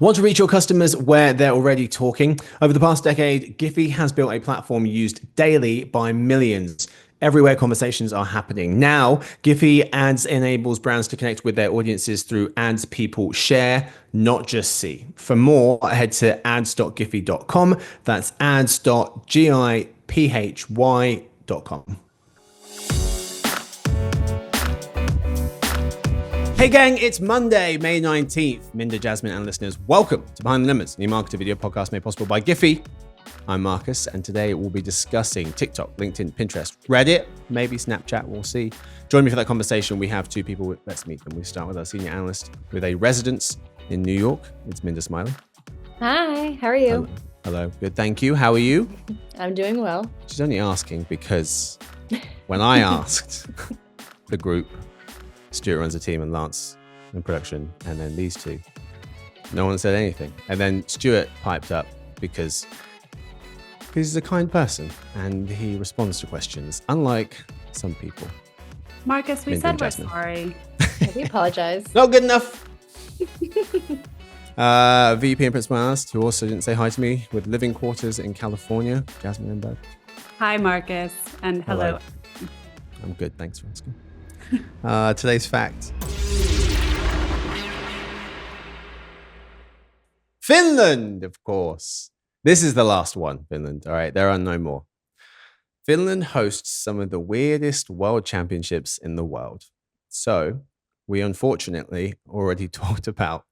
Want to reach your customers where they're already talking? Over the past decade, Giphy has built a platform used daily by millions. Everywhere conversations are happening. Now, Giphy Ads enables brands to connect with their audiences through ads people share, not just see. For more, head to ads.giphy.com. That's ads.giphy.com. Hey gang, it's Monday, May 19th. Minda, Jasmine, and listeners, welcome to Behind the Numbers, new marketing video podcast made possible by Giphy. I'm Marcus, and today we'll be discussing TikTok, LinkedIn, Pinterest, Reddit, maybe Snapchat, we'll see. Join me for that conversation. We have two people. Let's meet them. We start with our senior analyst with a residence in New York. It's Minda Smiley. Hi, how are you? Hello. Good, thank you. How are you? I'm doing well. She's only asking because when I asked the group, Stuart runs a team and Lance in production, and then these two, no one said anything. And then Stuart piped up because he's a kind person and he responds to questions, unlike some people. Marcus, we said we're sorry. We apologize. Not good enough. VP and Principal Analyst, who also didn't say hi to me, with living quarters in California, Jasmine Enberg. Hi, Marcus, and hello. I'm good, thanks for asking. Today's fact. Finland, of course. This is the last one, Finland. All right, there are no more. Finland hosts some of the weirdest world championships in the world. So, we unfortunately already talked about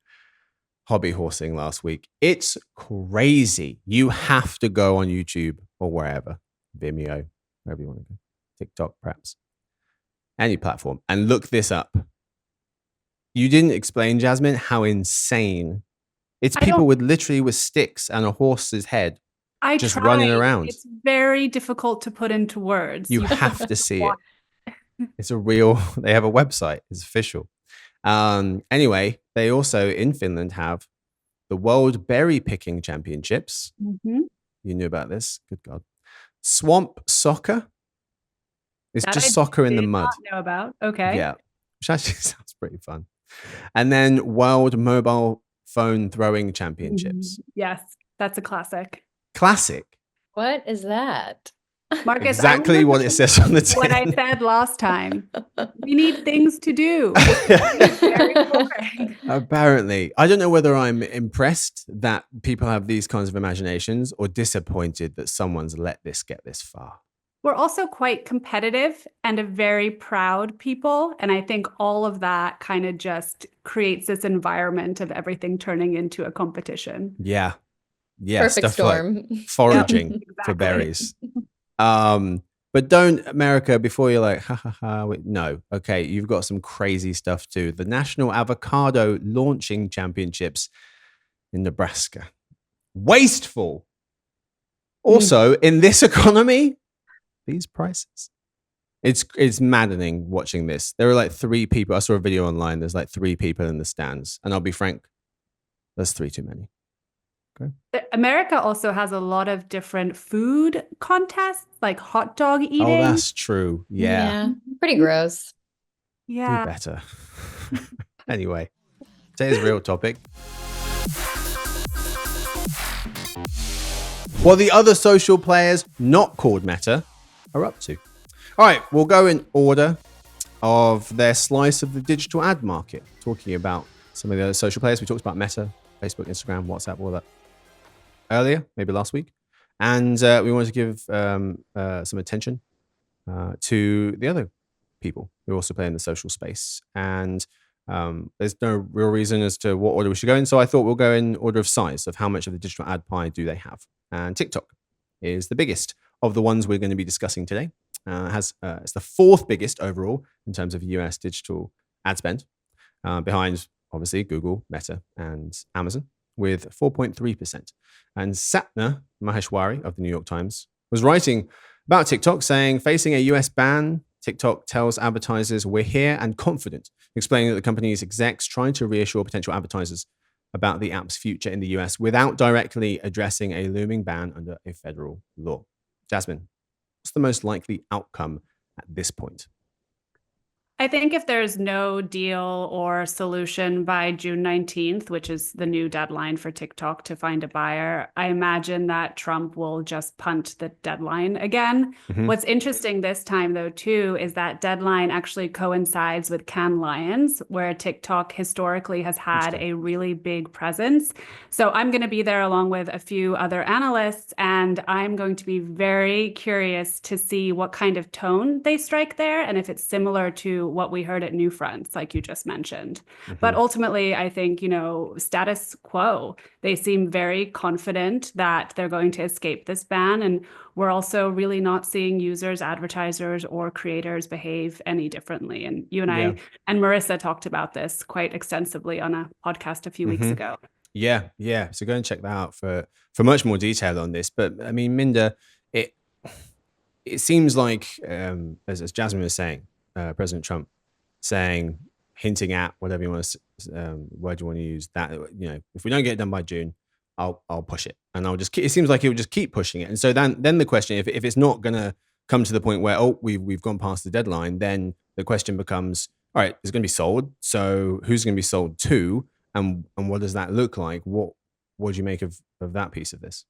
hobby horsing last week. It's crazy. You have to go on YouTube or wherever, Vimeo, wherever you want to go, TikTok perhaps. Any platform, and look this up. You didn't explain, Jasmine, how insane. It's people with sticks and a horse's head just running around. It's very difficult to put into words. You have to see it. It's they have a website. It's official. Anyway, they also in Finland have the World Berry Picking Championships. Mm-hmm. You knew about this? Good God. Swamp Soccer. It's just soccer in the mud. Not know about. Okay. Yeah, which actually sounds pretty fun. And then World Mobile Phone Throwing Championships. Yes, that's a classic. Classic. What is that? Marcus, exactly what it says on the tin. What I said last time. We need things to do. Very boring. Apparently. I don't know whether I'm impressed that people have these kinds of imaginations or disappointed that someone's let this get this far. We're also quite competitive and a very proud people. And I think all of that kind of just creates this environment of everything turning into a competition. Yeah. Yes. Perfect storm. Like foraging Exactly. for berries. But don't, America, before you're like, ha ha ha, wait, no. Okay, you've got some crazy stuff too. The National Avocado Launching Championships in Nebraska. Wasteful. Also, in this economy, these prices. It's maddening watching this. There are like 3 people. I saw a video online. There's like 3 people in the stands. And I'll be frank, that's 3 too many. Okay. America also has a lot of different food contests, like hot dog eating. Oh, that's true. Yeah. Pretty gross. Yeah. Do better. Anyway, today's real topic. What the other social players not called Meta are up to. All right, we'll go in order of their slice of the digital ad market, talking about some of the other social players. We talked about Meta, Facebook, Instagram, WhatsApp, all that earlier, maybe last week. And we wanted to give some attention to the other people who also play in the social space. And there's no real reason as to what order we should go in. So I thought we'll go in order of size of how much of the digital ad pie do they have. And TikTok is the biggest of the ones we're going to be discussing today. It's the 4th biggest overall in terms of US digital ad spend, behind obviously Google, Meta, and Amazon, with 4.3%. And Satna Maheshwari of the New York Times was writing about TikTok, saying, facing a US ban, TikTok tells advertisers we're here and confident, explaining that the company's execs trying to reassure potential advertisers about the app's future in the US without directly addressing a looming ban under a federal law. Jasmine, what's the most likely outcome at this point? I think if there's no deal or solution by June 19th, which is the new deadline for TikTok to find a buyer, I imagine that Trump will just punt the deadline again. Mhm. What's interesting this time, though, too, is that deadline actually coincides with Cannes Lions, where TikTok historically has had Interesting. a really big presence. So I'm going to be there along with a few other analysts, and I'm going to be very curious to see what kind of tone they strike there and if it's similar to what we heard at New Fronts, like you just mentioned. But Mhm. ultimately, I think, status quo. They seem very confident that they're going to escape this ban. And we're also really not seeing users, advertisers, or creators behave any differently. And you and Yeah. I and Marissa talked about this quite extensively on a podcast a few weeks Mhm. ago. Yeah, yeah. So go and check that out for much more detail on this. But I mean, Minda, it it seems like as Jasmine was saying, President Trump saying, hinting at whatever you want to word you want to use, that if we don't get it done by June, I'll push it, and I'll just. It seems like he will just keep pushing it, and so then the question, if it's not gonna come to the point where we've gone past the deadline, then the question becomes, all right, it's going to be sold. So who's going to be sold to, and what does that look like? What do you make of that piece of this?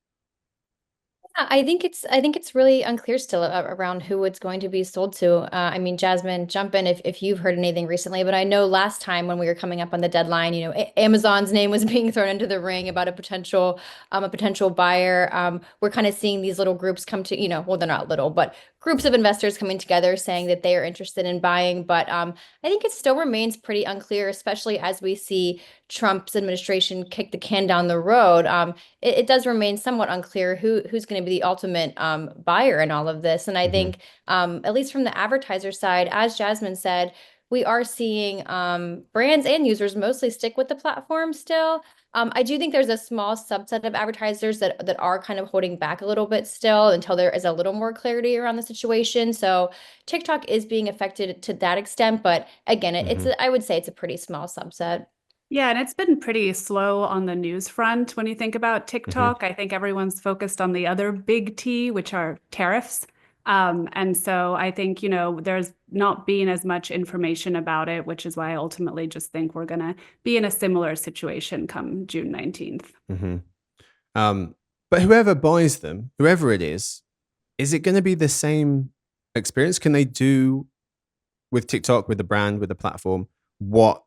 I think it's really unclear still around who it's going to be sold to. I mean, Jasmine, jump in if you've heard anything recently. But I know last time when we were coming up on the deadline, Amazon's name was being thrown into the ring about a potential buyer. We're kind of seeing these little groups come to, well, they're not little, but groups of investors coming together saying that they are interested in buying. But I think it still remains pretty unclear, especially as we see Trump's administration kick the can down the road. It does remain somewhat unclear who's going to be the ultimate buyer in all of this. And I Hmm. think, at least from the advertiser side, as Jasmine said, we are seeing brands and users mostly stick with the platform still. I do think there's a small subset of advertisers that are kind of holding back a little bit still until there is a little more clarity around the situation. So TikTok is being affected to that extent, but again, Hmm. I would say it's a pretty small subset. Yeah, and it's been pretty slow on the news front when you think about Hmm. TikTok. I think everyone's focused on the other big T, which are tariffs. And so I think, there's not been as much information about it, which is why I ultimately just think we're going to be in a similar situation come June 19th. Hmm. Um, but whoever buys them, whoever it is it going to be the same experience? Can they do with TikTok, with the brand, with the platform, what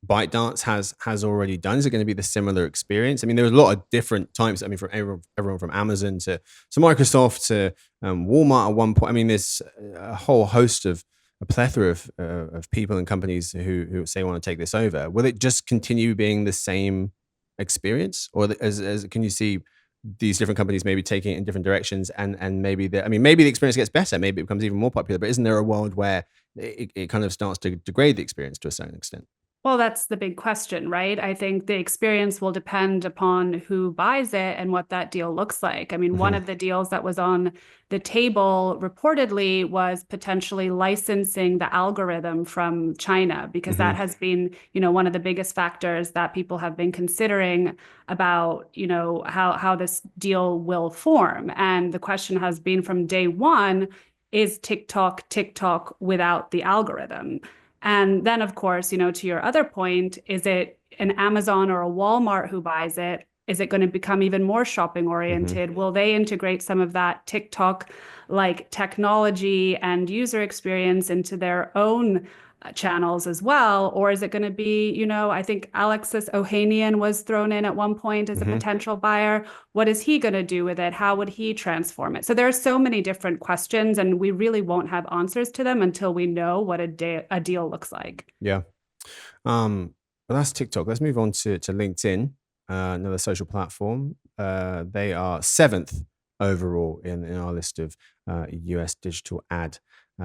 ByteDance has already done? Is it going to be the similar experience? I mean, there's a lot of different types. I mean, from everyone from Amazon to Microsoft to Walmart at one point. I mean, there's a whole host of a plethora of people and companies who say want to take this over. Will it just continue being the same experience, or as can you see these different companies maybe taking it in different directions, and maybe maybe the experience gets better, maybe it becomes even more popular, but isn't there a world where it kind of starts to degrade the experience to a certain extent? Well, that's the big question, right? I think the experience will depend upon who buys it and what that deal looks like. I mean, one Hmm. of the deals that was on the table reportedly was potentially licensing the algorithm from China, because Hmm. that has been, one of the biggest factors that people have been considering about, how this deal will form. And the question has been from day one, is TikTok without the algorithm? And then, of course, to your other point, is it an Amazon or a Walmart who buys it? Is it going to become even more shopping Hmm. oriented? Will they integrate some of that TikTok like technology and user experience into their own channels as well? Or is it going to be, I think Alexis Ohanian was thrown in at one point as a Hmm. potential buyer. What is he going to do with it? How would he transform it? So there are so many different questions, and we really won't have answers to them until we know what a deal looks like. Yeah. But that's TikTok. Let's move on to LinkedIn, another social platform. They are seventh overall in our list of US digital ad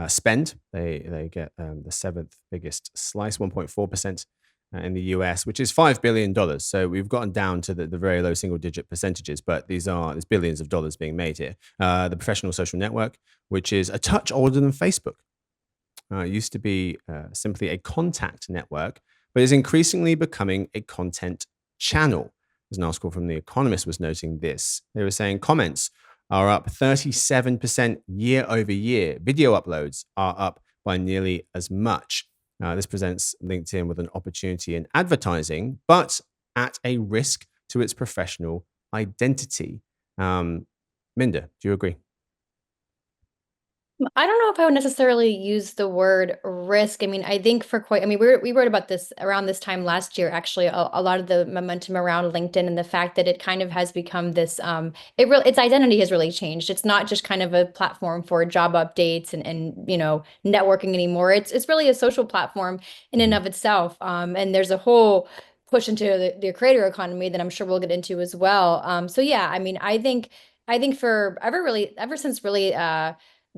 spend. They get the seventh biggest slice, 1.4% in the US, which is $5 billion. So we've gotten down to the very low single digit percentages, but there's billions of dollars being made here. The professional social network, which is a touch older than Facebook. It used to be simply a contact network, but is increasingly becoming a content channel. As an article from The Economist was noting this, they were saying comments are up 37% year over year. Video uploads are up by nearly as much. This presents LinkedIn with an opportunity in advertising, but at a risk to its professional identity. Minda, do you agree? I don't know if I would necessarily use the word risk. I mean, I think for quite, I mean, we wrote about this around this time last year, actually, a lot of the momentum around LinkedIn and the fact that it kind of has become this, its identity has really changed. It's not just kind of a platform for job updates and networking anymore. It's really a social platform in and of itself. And there's a whole push into the creator economy that I'm sure we'll get into as well. So yeah, I mean, I think for ever since really,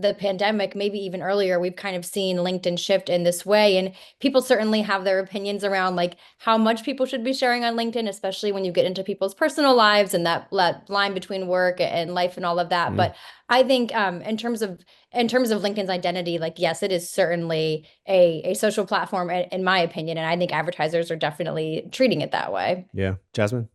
the pandemic, maybe even earlier, we've kind of seen LinkedIn shift in this way. And people certainly have their opinions around like how much people should be sharing on LinkedIn, especially when you get into people's personal lives and that line between work and life and all of that. But I think in terms of LinkedIn's identity, like yes, it is certainly a social platform in my opinion. And I think advertisers are definitely treating it that way. Yeah. Jasmine?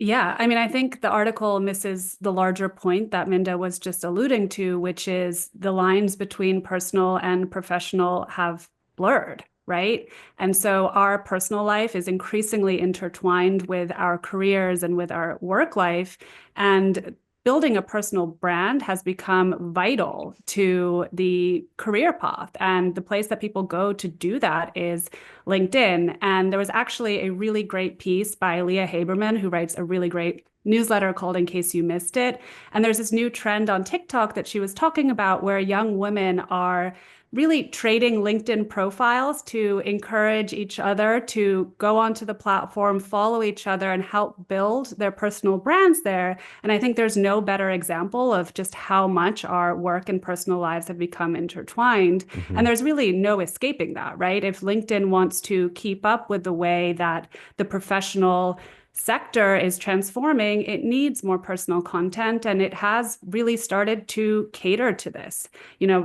Yeah, I mean, I think the article misses the larger point that Minda was just alluding to, which is the lines between personal and professional have blurred, right? And so our personal life is increasingly intertwined with our careers and with our work life. And building a personal brand has become vital to the career path. And the place that people go to do that is LinkedIn. And there was actually a really great piece by Leah Haberman, who writes a really great newsletter called In Case You Missed It. And there's this new trend on TikTok that she was talking about where young women are really trading LinkedIn profiles to encourage each other to go onto the platform, follow each other, and help build their personal brands there. And I think there's no better example of just how much our work and personal lives have become intertwined. And there's really no escaping that, right? If LinkedIn wants to keep up with the way that the professional sector is transforming, it needs more personal content, and it has really started to cater to this.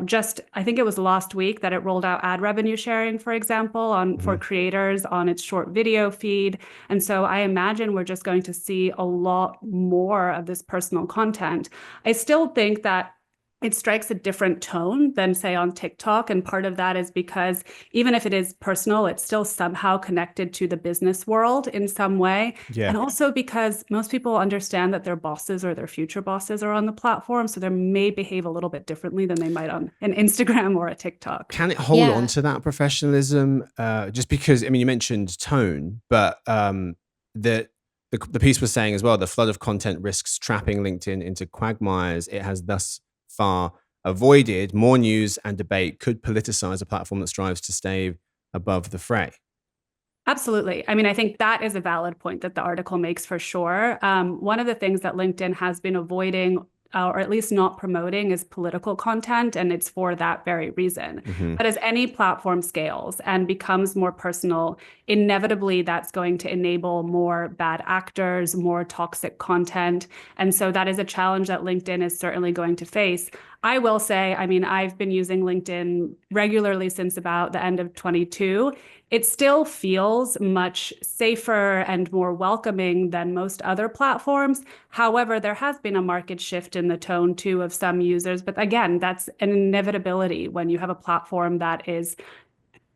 Just I think it was last week that it rolled out ad revenue sharing, for example, for creators on its short video feed. And so I imagine we're just going to see a lot more of this personal content. I still think that it strikes a different tone than, say, on TikTok. And part of that is because even if it is personal, it's still somehow connected to the business world in some way. Yeah. And also because most people understand that their bosses or their future bosses are on the platform. So they may behave a little bit differently than they might on an Instagram or a TikTok. Can it hold on to that professionalism? Just because, I mean, you mentioned tone, but the piece was saying as well, the flood of content risks trapping LinkedIn into quagmires. It has thus far avoided. More news and debate could politicize a platform that strives to stay above the fray. Absolutely. I mean, I think that is a valid point that the article makes for sure. One of the things that LinkedIn has been avoiding or at least not promoting is political content, and it's for that very reason. But as any platform scales and becomes more personal, inevitably that's going to enable more bad actors, more toxic content. And so that is a challenge that LinkedIn is certainly going to face. I will say, I mean, I've been using LinkedIn regularly since about the end of 22. It still feels much safer and more welcoming than most other platforms. However, there has been a market shift in the tone too of some users. But again, that's an inevitability when you have a platform that is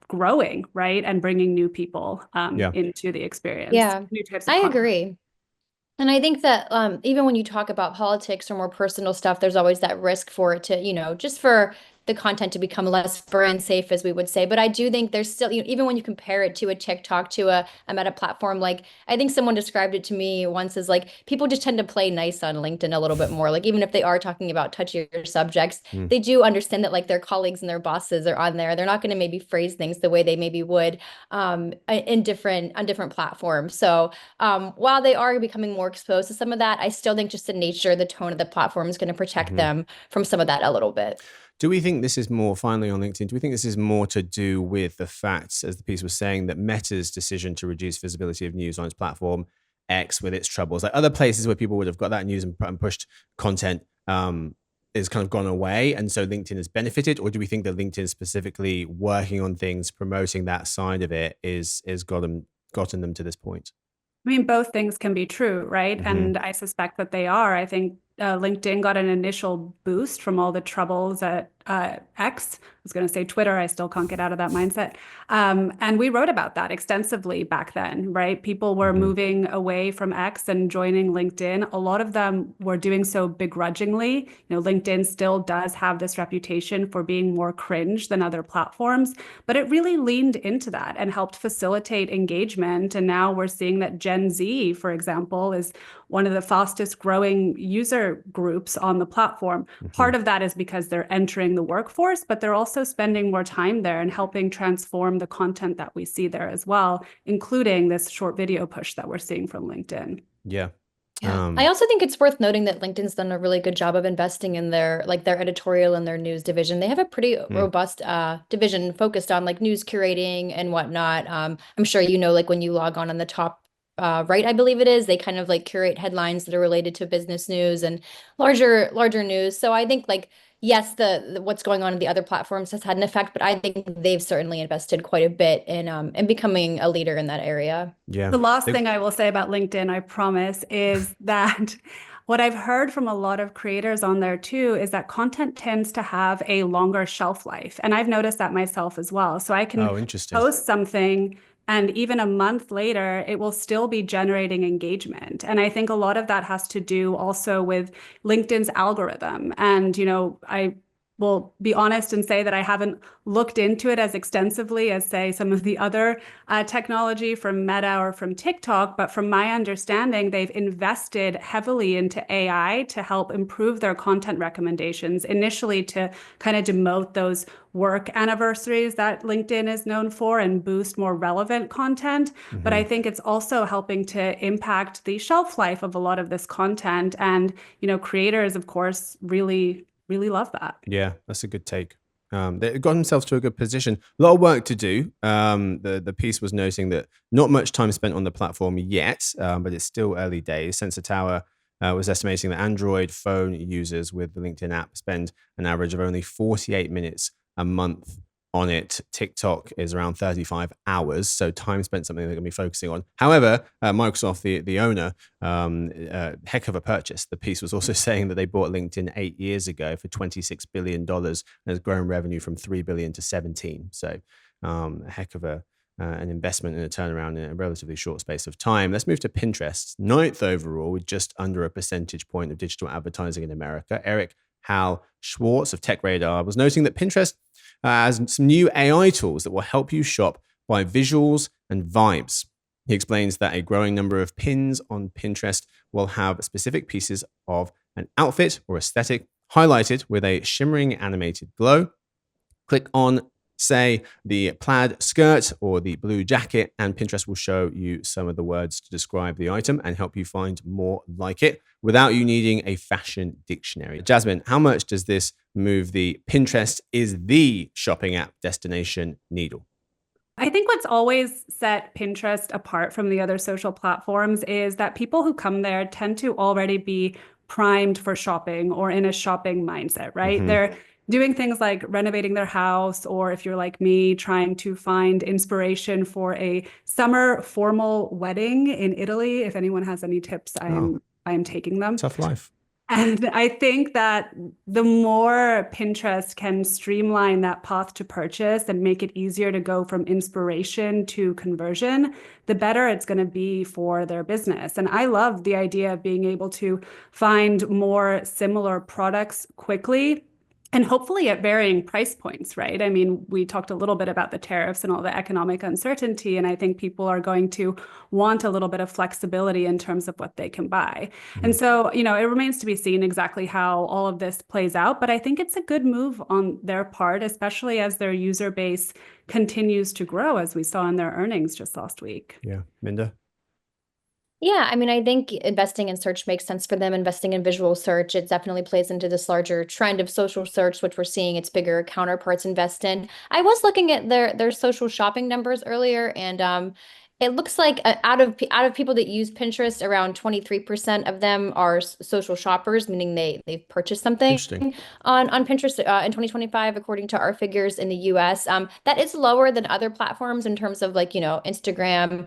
growing, right? And bringing new people into the experience. Yeah, New types of I content. agree. And I think that even when you talk about politics or more personal stuff, there's always that risk for it to, just for the content to become less brand safe, as we would say. But I do think there's still, even when you compare it to a TikTok, to a Meta platform, like I think someone described it to me once as like people just tend to play nice on LinkedIn a little bit more. Like even if they are talking about touchier subjects, they do understand that like their colleagues and their bosses are on there. They're not going to maybe phrase things the way they maybe would on different platforms. So while they are becoming more exposed to some of that, I still think just the nature, the tone of the platform is going to protect them from some of that a little bit. Do we think this is more, finally on LinkedIn, do we think this is more to do with the fact, as the piece was saying, that Meta's decision to reduce visibility of news on its platform X with its troubles, like other places where people would have got that news and pushed content, is kind of gone away, and so LinkedIn has benefited? Or do we think that LinkedIn specifically working on things, promoting that side of it is gotten them to this point? I mean, both things can be true, right? And I suspect that they are. I think LinkedIn got an initial boost from all the troubles at X. I was going to say Twitter. I still can't get out of that mindset. And we wrote about that extensively back then, right? People were moving away from X and joining LinkedIn. A lot of them were doing so begrudgingly. LinkedIn still does have this reputation for being more cringe than other platforms, but it really leaned into that and helped facilitate engagement. And now we're seeing that Gen Z, for example, is one of the fastest growing user groups on the platform. Part of that is because they're entering the workforce, but they're also spending more time there and helping transform the content that we see there as well, including this short video push that we're seeing from LinkedIn. Yeah. Yeah. I also think it's worth noting that LinkedIn's done a really good job of investing in their editorial and their news division. They have a pretty robust division focused on news curating and whatnot. I'm sure when you log on the top right, I believe it is, they kind of curate headlines that are related to business news and larger news. So I think yes, the what's going on in the other platforms has had an effect, but I think they've certainly invested quite a bit in becoming a leader in that area. Yeah. The last thing I will say about LinkedIn, I promise, is that what I've heard from a lot of creators on there too is that content tends to have a longer shelf life. And I've noticed that myself as well. So I can post something and even a month later, it will still be generating engagement. And I think a lot of that has to do also with LinkedIn's algorithm. And, I will be honest and say that I haven't looked into it as extensively as, say, some of the other technology from Meta or from TikTok. But from my understanding, they've invested heavily into AI to help improve their content recommendations, initially to kind of demote those work anniversaries that LinkedIn is known for and boost more relevant content. But I think it's also helping to impact the shelf life of a lot of this content. And, creators, of course, really love that. Yeah, that's a good take. They got themselves to a good position. A lot of work to do. The piece was noting that not much time spent on the platform yet, but it's still early days. Sensor Tower was estimating that Android phone users with the LinkedIn app spend an average of only 48 minutes a month on it. TikTok is around 35 hours. So time spent, something they're going to be focusing on. However, Microsoft, the owner, heck of a purchase. The piece was also saying that they bought LinkedIn 8 years ago for $26 billion and has grown revenue from 3 billion to 17. So a heck of an investment and a turnaround in a relatively short space of time. Let's move to Pinterest. 9th overall, with just under a percentage point of digital advertising in America. Eric Hal Schwartz of TechRadar was noting that Pinterest has some new AI tools that will help you shop by visuals and vibes. He explains that a growing number of pins on Pinterest will have specific pieces of an outfit or aesthetic highlighted with a shimmering animated glow. Click on, say, the plaid skirt or the blue jacket, and Pinterest will show you some of the words to describe the item and help you find more like it without you needing a fashion dictionary. Jasmine, how much does this move the Pinterest is the shopping app destination needle? I think what's always set Pinterest apart from the other social platforms is that people who come there tend to already be primed for shopping or in a shopping mindset, right? They're doing things like renovating their house, or if you're like me, trying to find inspiration for a summer formal wedding in Italy. If anyone has any tips, I am taking them. Tough life. And I think that the more Pinterest can streamline that path to purchase and make it easier to go from inspiration to conversion, the better it's going to be for their business. And I love the idea of being able to find more similar products quickly, and hopefully at varying price points, right? I mean, we talked a little bit about the tariffs and all the economic uncertainty, and I think people are going to want a little bit of flexibility in terms of what they can buy. And so, it remains to be seen exactly how all of this plays out, but I think it's a good move on their part, especially as their user base continues to grow, as we saw in their earnings just last week. Yeah. Minda? Yeah, I mean, I think investing in search makes sense for them. Investing in visual search, it definitely plays into this larger trend of social search, which we're seeing its bigger counterparts invest in. I was looking at their social shopping numbers earlier, and it looks like out of people that use Pinterest, around 23% of them are social shoppers, meaning they've purchased something on Pinterest in 2025, according to our figures in the US. That is lower than other platforms in terms of Instagram.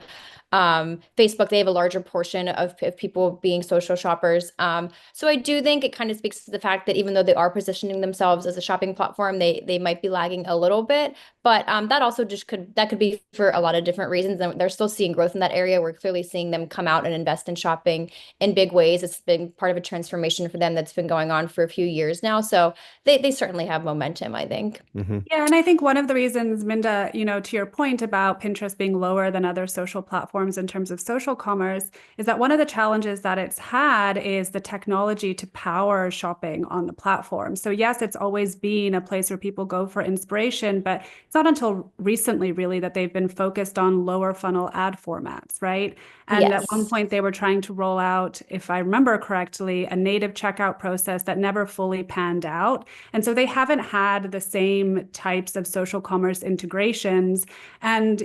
Facebook, they have a larger portion of people being social shoppers. So I do think it kind of speaks to the fact that even though they are positioning themselves as a shopping platform, they might be lagging a little bit. But that also just could be for a lot of different reasons. And they're still seeing growth in that area. We're clearly seeing them come out and invest in shopping in big ways. It's been part of a transformation for them that's been going on for a few years now. So they certainly have momentum, I think. Yeah, and I think one of the reasons, Minda, to your point about Pinterest being lower than other social platforms in terms of social commerce, is that one of the challenges that it's had is the technology to power shopping on the platform. So yes, it's always been a place where people go for inspiration, but it's not until recently really that they've been focused on lower funnel ad formats, right? And at one Yes. point they were trying to roll out, if I remember correctly, a native checkout process that never fully panned out. And so they haven't had the same types of social commerce integrations. And,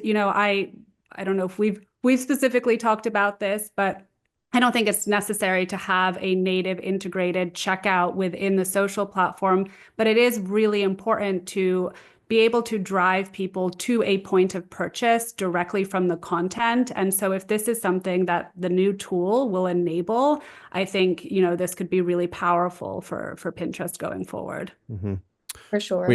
I don't know if we've specifically talked about this, but I don't think it's necessary to have a native integrated checkout within the social platform, but it is really important to be able to drive people to a point of purchase directly from the content. And so if this is something that the new tool will enable, I think, this could be really powerful for Pinterest going forward. For sure.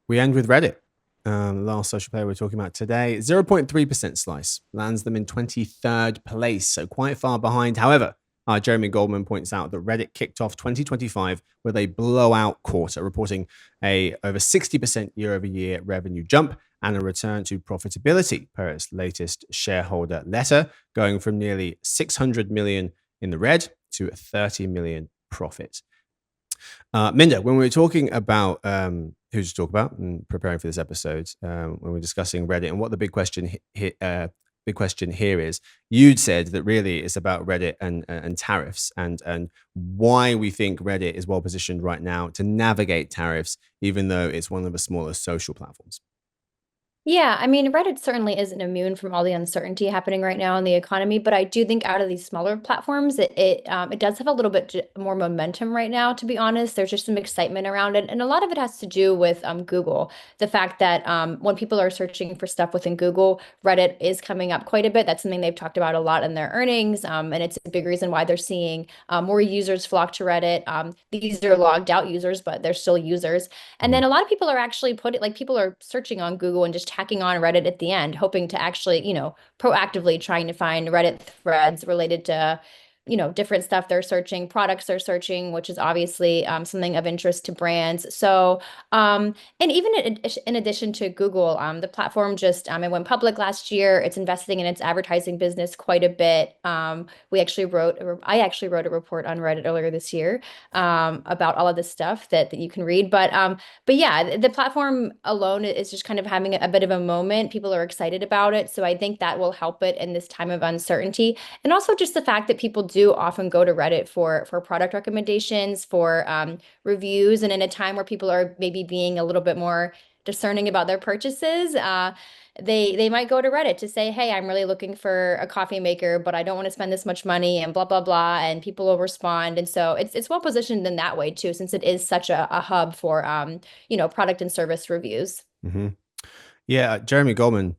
We end with Reddit. The last social player we're talking about today, 0.3% slice, lands them in 23rd place, so quite far behind. However, Jeremy Goldman points out that Reddit kicked off 2025 with a blowout quarter, reporting a over 60% year-over-year revenue jump and a return to profitability per its latest shareholder letter, going from nearly 600 million in the red to 30 million profit. Minda, when we were talking about who to talk about and preparing for this episode, when we were discussing Reddit and what the big question here is, you'd said that really it's about Reddit and tariffs and why we think Reddit is well positioned right now to navigate tariffs, even though it's one of the smallest social platforms. Yeah, I mean, Reddit certainly isn't immune from all the uncertainty happening right now in the economy, but I do think out of these smaller platforms, it does have a little bit more momentum right now, to be honest. There's just some excitement around it, and a lot of it has to do with Google. The fact that when people are searching for stuff within Google, Reddit is coming up quite a bit. That's something they've talked about a lot in their earnings, and it's a big reason why they're seeing more users flock to Reddit. These are logged out users, but they're still users. And then a lot of people are actually people are searching on Google and just tacking on Reddit at the end, hoping to actually, proactively trying to find Reddit threads related to, different stuff they're searching, products they're searching, which is obviously something of interest to brands. So, and even in addition to Google, the platform just it went public last year. It's investing in its advertising business quite a bit. I actually wrote a report on Reddit earlier this year about all of this stuff that you can read. But yeah, the platform alone is just kind of having a bit of a moment. People are excited about it, so I think that will help it in this time of uncertainty. And also just the fact that people do often go to Reddit for product recommendations, for reviews, and in a time where people are maybe being a little bit more discerning about their purchases, they might go to Reddit to say, hey, I'm really looking for a coffee maker, but I don't want to spend this much money and blah, blah, blah. And people will respond. And so it's well positioned in that way too, since it is such a hub for, product and service reviews. Yeah, Jeremy Goldman,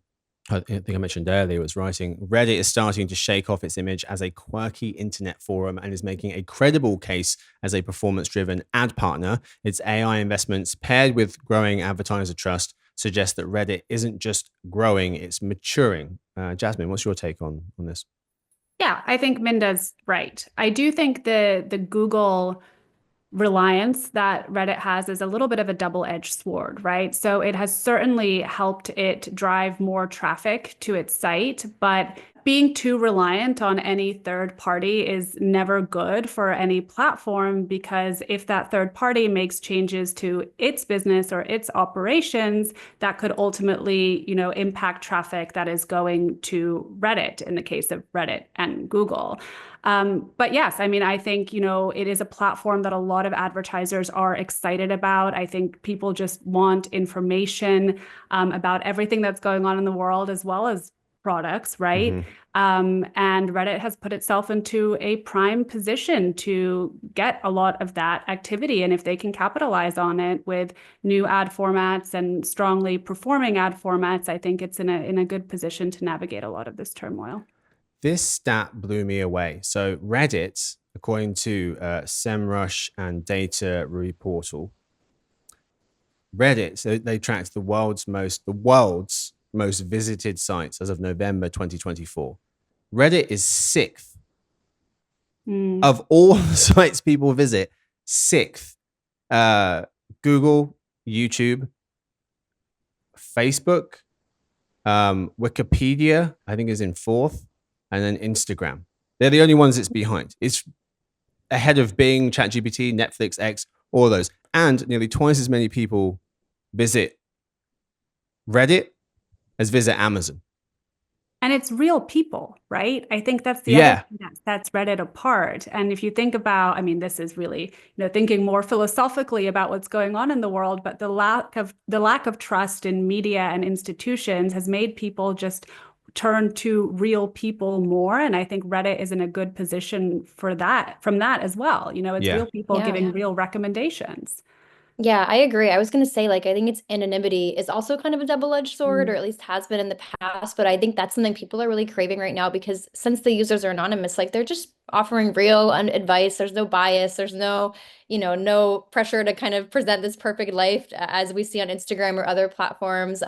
I think I mentioned earlier, was writing, Reddit is starting to shake off its image as a quirky internet forum and is making a credible case as a performance-driven ad partner. Its AI investments paired with growing advertiser trust suggest that Reddit isn't just growing, it's maturing. Jasmine, what's your take on this? Yeah, I think Minda's right. I do think the Google reliance that Reddit has is a little bit of a double-edged sword, right? So it has certainly helped it drive more traffic to its site, but being too reliant on any third party is never good for any platform, because if that third party makes changes to its business or its operations, that could ultimately, impact traffic that is going to Reddit in the case of Reddit and Google. But yes, I think, it is a platform that a lot of advertisers are excited about. I think people just want information about everything that's going on in the world, as well as products, right? And Reddit has put itself into a prime position to get a lot of that activity. And if they can capitalize on it with new ad formats and strongly performing ad formats, I think it's in a good position to navigate a lot of this turmoil. This stat blew me away. So Reddit, according to SEMrush and Data Reportal, Reddit, so they tracked the world's most visited sites as of November 2024. Reddit is sixth of all the sites people visit. Sixth. Google, YouTube, Facebook, Wikipedia, I think is in fourth, and then Instagram. They're the only ones it's behind. It's ahead of Bing, ChatGPT, Netflix, X, all those. And nearly twice as many people visit Reddit as visit Amazon. And it's real people, right? I think that's the other thing that sets Reddit apart. And if you think about, I mean, this is really, thinking more philosophically about what's going on in the world, but the lack of trust in media and institutions has made people just turn to real people more. And I think Reddit is in a good position for that, from that as well. It's real people giving real recommendations. Yeah, I agree. I was going to say, I think it's anonymity is also kind of a double-edged sword, or at least has been in the past. But I think that's something people are really craving right now because since the users are anonymous, they're just offering real advice. There's no bias. There's no, no pressure to kind of present this perfect life as we see on Instagram or other platforms.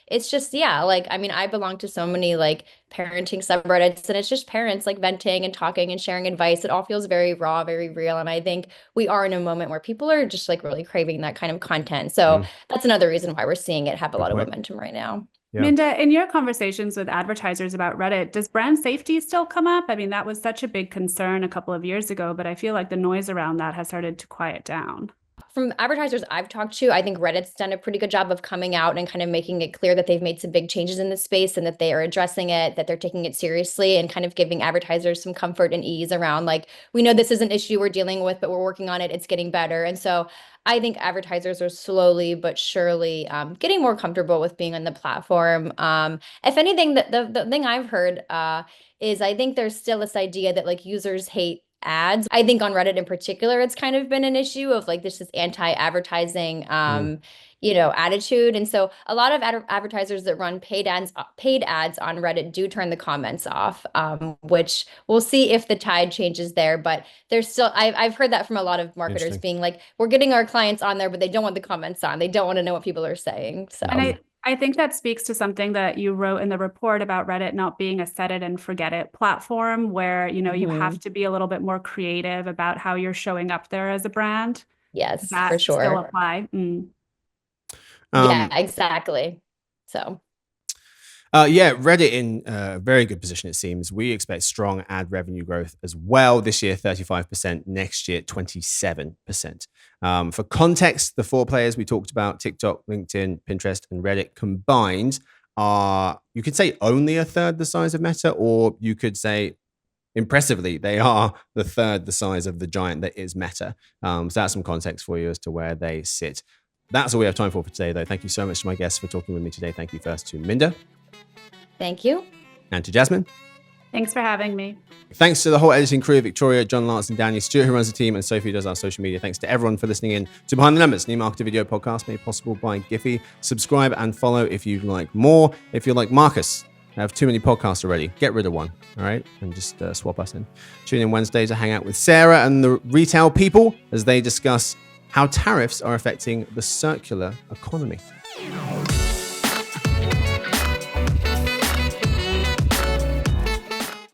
It's just, I belong to so many parenting subreddits, and it's just parents venting and talking and sharing advice. It all feels very raw, very real. And I think we are in a moment where people are just really craving that kind of content. So that's another reason why we're seeing it have a lot of momentum right now. Yeah. Minda, in your conversations with advertisers about Reddit, does brand safety still come up? I mean, that was such a big concern a couple of years ago, but I feel like the noise around that has started to quiet down. From advertisers I've talked to, I think Reddit's done a pretty good job of coming out and kind of making it clear that they've made some big changes in this space and that they are addressing it, that they're taking it seriously, and kind of giving advertisers some comfort and ease around we know this is an issue we're dealing with, but we're working on it. It's getting better. And so I think advertisers are slowly but surely getting more comfortable with being on the platform. If anything, the thing I've heard is I think there's still this idea that users hate ads. I think on Reddit in particular, it's kind of been an issue of this anti-advertising, attitude. And so a lot of advertisers that run paid ads on Reddit do turn the comments off, which we'll see if the tide changes there. But there's still, I've heard that from a lot of marketers being we're getting our clients on there, but they don't want the comments on. They don't want to know what people are saying. So. And I think that speaks to something that you wrote in the report about Reddit not being a set it and forget it platform where, you have to be a little bit more creative about how you're showing up there as a brand. Yes, that for sure. Still apply. Yeah, exactly. So. Reddit in a very good position, it seems. We expect strong ad revenue growth as well. This year, 35%. Next year, 27%. For context, the four players we talked about, TikTok, LinkedIn, Pinterest, and Reddit combined are, you could say, only a third the size of Meta, or you could say, impressively, they are the third the size of the giant that is Meta. So that's some context for you as to where they sit. That's all we have time for today, though. Thank you so much to my guests for talking with me today. Thank you first to Minda. Thank you. And to Jasmine. Thanks for having me. Thanks to the whole editing crew, Victoria, John Lance, and Daniel Stewart, who runs the team, and Sophie does our social media. Thanks to everyone for listening in to Behind the Numbers, new marketing video podcast made possible by Giphy. Subscribe and follow if you'd like more. If you're like Marcus, I have too many podcasts already. Get rid of one, all right? And just swap us in. Tune in Wednesday to hang out with Sarah and the retail people as they discuss how tariffs are affecting the circular economy.